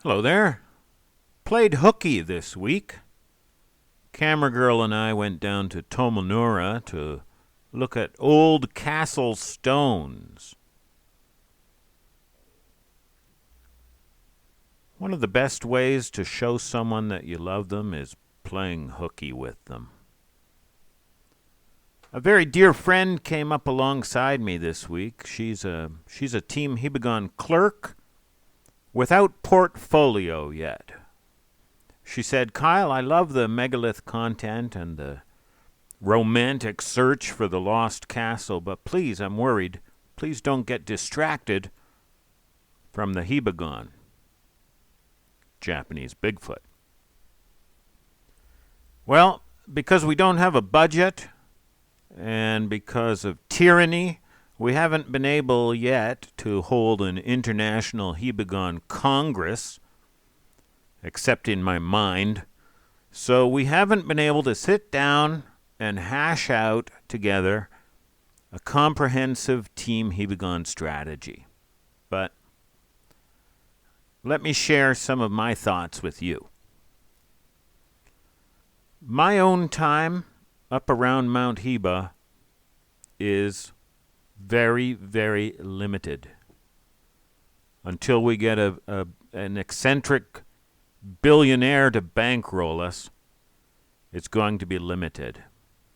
Hello there. Played hooky this week. Camera Girl and I went down to Tomonura to look at old castle stones. One of the best ways to show someone that you love them is playing hooky with them. A very dear friend came up alongside me this week. She's a Team Hibagon clerk without portfolio yet. She said, "Kyle, I love the megalith content and the romantic search for the lost castle, but please, I'm worried. Please don't get distracted from the Hibagon, Japanese Bigfoot." Well, because we don't have a budget and because of tyranny, we haven't been able yet to hold an international Hibagon Congress, except in my mind. So we haven't been able to sit down and hash out together a comprehensive Team Hibagon strategy. But let me share some of my thoughts with you. My own time up around Mount Hiba is very, very limited. Until we get an eccentric billionaire to bankroll us, it's going to be limited.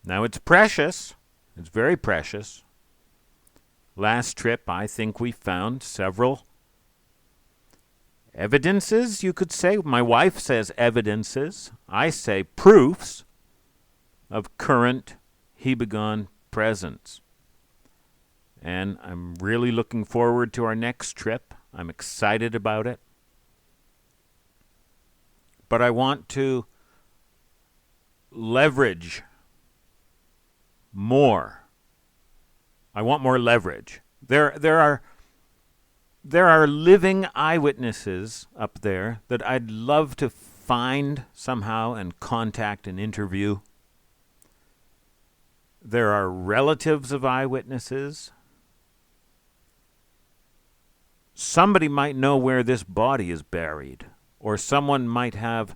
Now, it's precious. It's very precious. Last trip, I think we found several evidences, you could say. My wife says evidences. I say proofs of current Hibagon presence. And I'm really looking forward to our next trip. I'm excited about it. But I want to leverage more. I want more leverage. There are living eyewitnesses up there that I'd love to find somehow and contact and interview. There are relatives of eyewitnesses. Somebody might know where this body is buried, or someone might have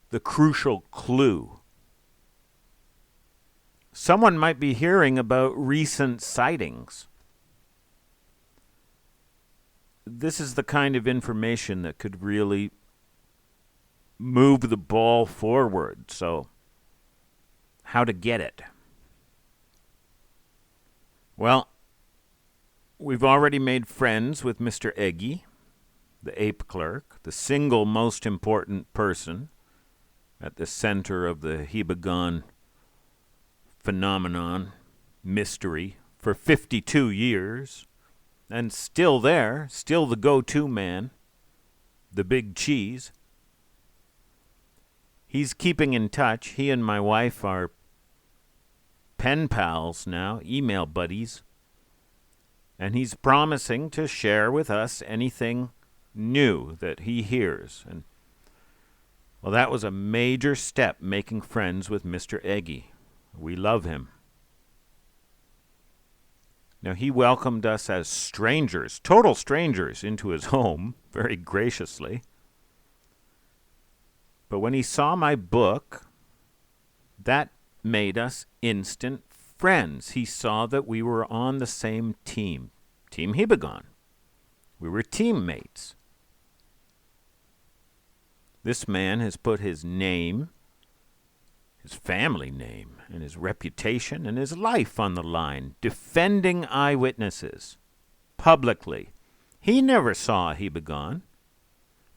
the crucial clue. Someone might be hearing about recent sightings. This is the kind of information that could really move the ball forward. So, how to get it? Well, we've already made friends with Mr. Eggy, the ape clerk, the single most important person at the center of the Hibagon phenomenon, mystery, for 52 years, and still there, still the go-to man, the big cheese. He's keeping in touch. He and my wife are pen pals now, email buddies, and he's promising to share with us anything new that he hears. And well, that was a major step, making friends with Mr. Eggy. We love him. Now, he welcomed us as strangers, total strangers, into his home, very graciously. But when he saw my book, that made us instant friends. He saw that we were on the same team, Team Hibagon. We were teammates. This man has put his name, his family name, and his reputation and his life on the line, defending eyewitnesses publicly. He never saw a Hibagon,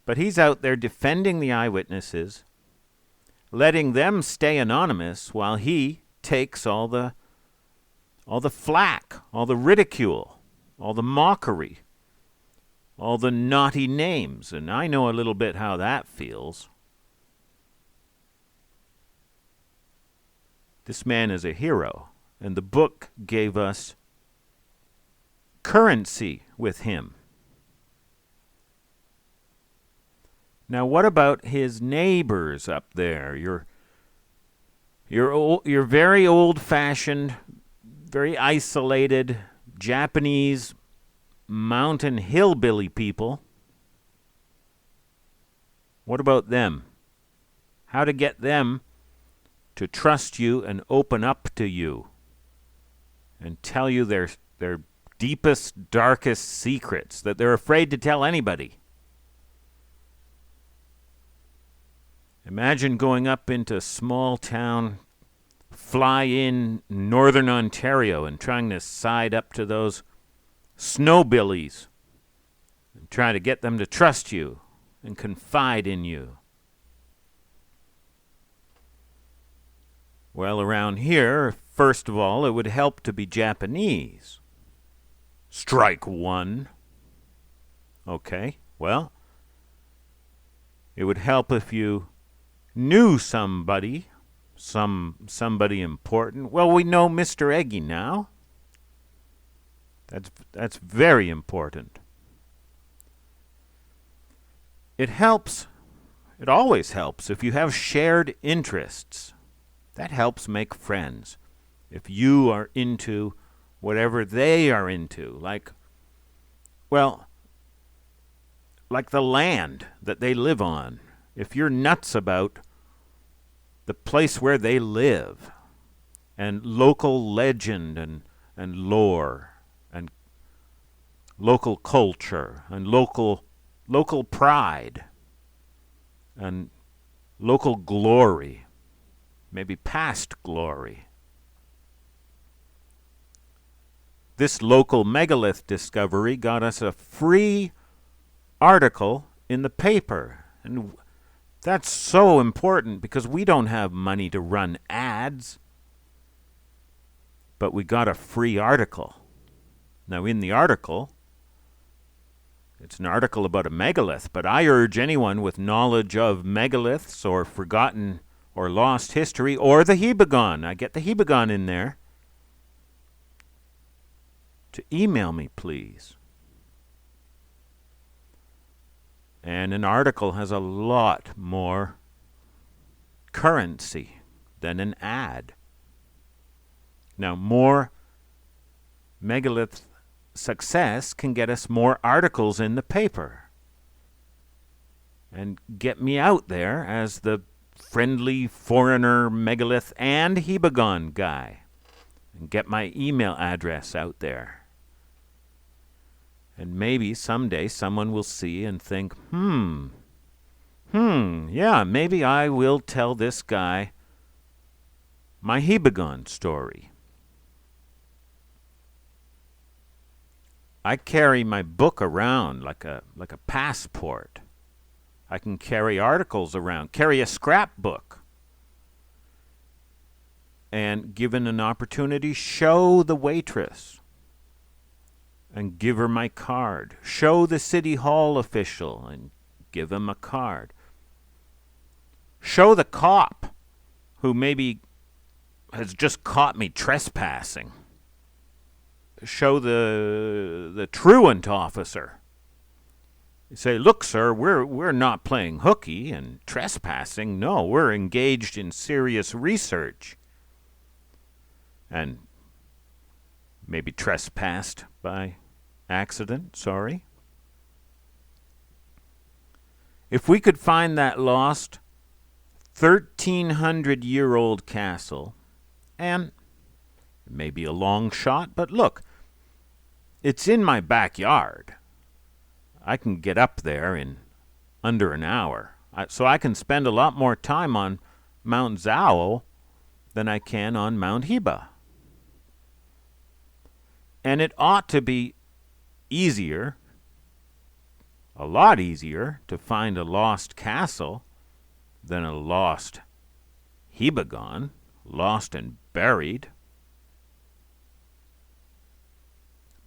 but he's out there defending the eyewitnesses, letting them stay anonymous while he takes all the flack, all the ridicule, all the mockery, all the naughty names. And I know a little bit how that feels. This man is a hero, and the book gave us currency with him. Now, what about his neighbors up there? Your very old-fashioned, very isolated Japanese mountain hillbilly people. What about them? How to get them to trust you and open up to you and tell you their deepest, darkest secrets that they're afraid to tell anybody. Imagine going up into small town, fly in northern Ontario and trying to side up to those snowbillies and try to get them to trust you and confide in you. Well, around here, first of all, it would help to be Japanese. Strike one. Okay, well, it would help if you knew somebody, somebody important. Well, we know Mr. Eggy now. That's very important. It helps, it always helps if you have shared interests. That helps make friends. If you are into whatever they are into, like the land that they live on. If you're nuts about the place where they live and local legend and lore and local culture and local pride and local glory, maybe past glory. This local megalith discovery got us a free article in the paper. And that's so important because we don't have money to run ads. But we got a free article. Now, in the article, it's an article about a megalith, but I urge anyone with knowledge of megaliths or forgotten or lost history or the Hibagon, I get the Hibagon in there, to email me, please. And an article has a lot more currency than an ad. Now, more megalith success can get us more articles in the paper and get me out there as the friendly foreigner megalith and Hibagon guy and get my email address out there. And maybe someday someone will see and think, yeah, maybe I will tell this guy my Hibagon story. I carry my book around like a passport. I can carry articles around, carry a scrapbook. And given an opportunity, show the waitress and give her my card. Show the city hall official and give him a card. Show the cop who maybe has just caught me trespassing. Show the truant officer. You say, look, sir, we're not playing hooky and trespassing. No, we're engaged in serious research. And maybe trespassed by accident, sorry. If we could find that lost 1,300-year-old castle, and it may be a long shot, but look, it's in my backyard. I can get up there in under an hour. So I can spend a lot more time on Mount Zao than I can on Mount Hiba. And it ought to be easier, a lot easier, to find a lost castle than a lost Hibagon, lost and buried.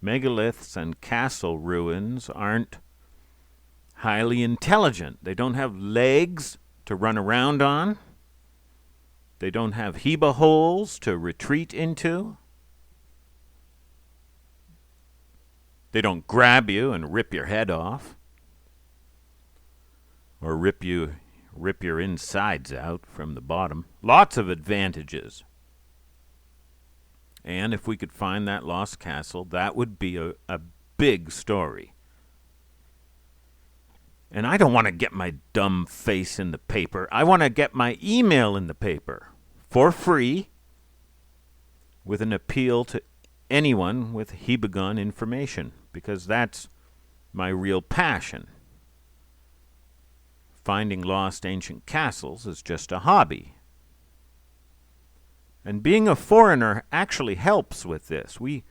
Megaliths and castle ruins aren't highly intelligent. They don't have legs to run around on. They don't have Hiba holes to retreat into. They don't grab you and rip your head off, or rip your insides out from the bottom. Lots of advantages. And if we could find that lost castle, that would be a big story. And I don't want to get my dumb face in the paper. I want to get my email in the paper for free with an appeal to anyone with Hibagon information, because that's my real passion. Finding lost ancient castles is just a hobby. And being a foreigner actually helps with this. We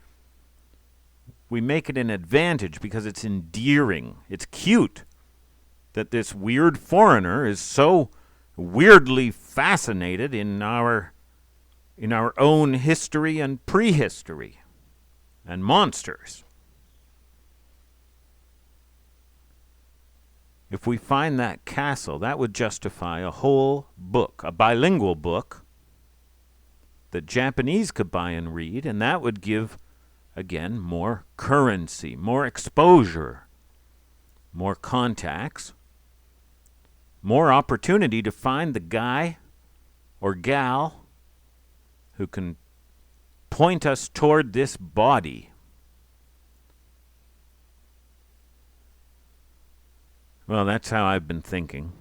make it an advantage because it's endearing. It's cute that this weird foreigner is so weirdly fascinated in our own history and prehistory and monsters. If we find that castle, that would justify a whole book, a bilingual book that Japanese could buy and read, and that would give, again, more currency, more exposure, more contacts, more opportunity to find the guy or gal who can point us toward this body. Well, that's how I've been thinking.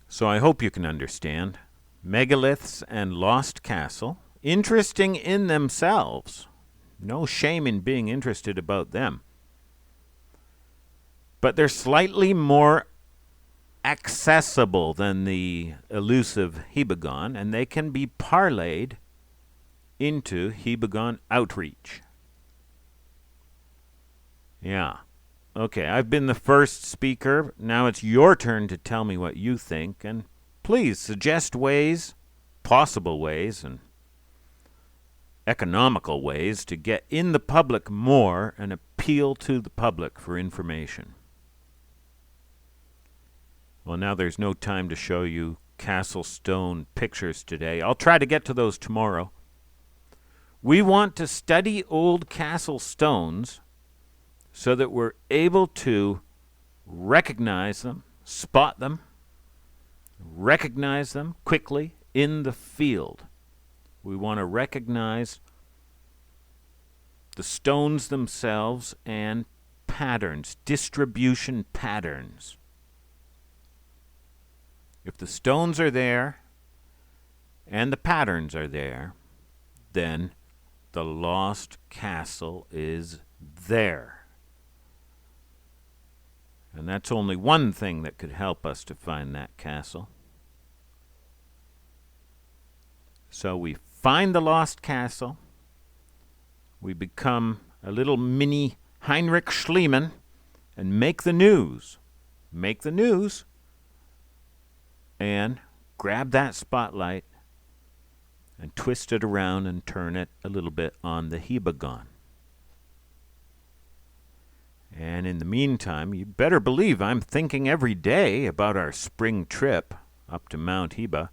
So I hope you can understand. Megaliths and Lost Castle, interesting in themselves. No shame in being interested about them. But they're slightly more accessible than the elusive Hibagon, and they can be parlayed into Hibagon outreach. Yeah. Okay, I've been the first speaker. Now it's your turn to tell me what you think, and please suggest ways, possible ways, and economical ways to get in the public more and appeal to the public for information. Well, now there's no time to show you castle stone pictures today. I'll try to get to those tomorrow. We want to study old castle stones so that we're able to recognize them, spot them, recognize them quickly in the field. We want to recognize the stones themselves and patterns, distribution patterns. If the stones are there and the patterns are there, then the lost castle is there. And that's only one thing that could help us to find that castle. So we find the lost castle. We become a little mini Heinrich Schliemann and make the news. Make the news. And grab that spotlight and twist it around and turn it a little bit on the Hibagon. And in the meantime, you better believe I'm thinking every day about our spring trip up to Mount Hiba.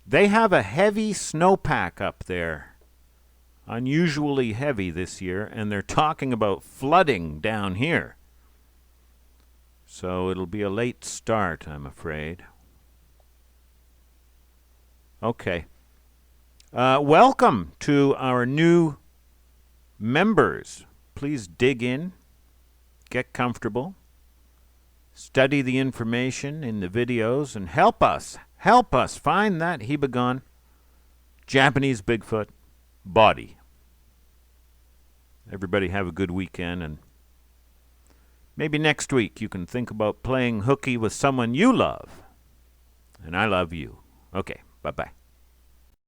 They have a heavy snowpack up there, unusually heavy this year, and they're talking about flooding down here. So it'll be a late start, I'm afraid. Okay. Welcome to our new members. Please dig in, get comfortable, study the information in the videos, and help us find that Hibagon Japanese Bigfoot body. Everybody have a good weekend, and maybe next week you can think about playing hooky with someone you love. And I love you. Okay. Bye-bye.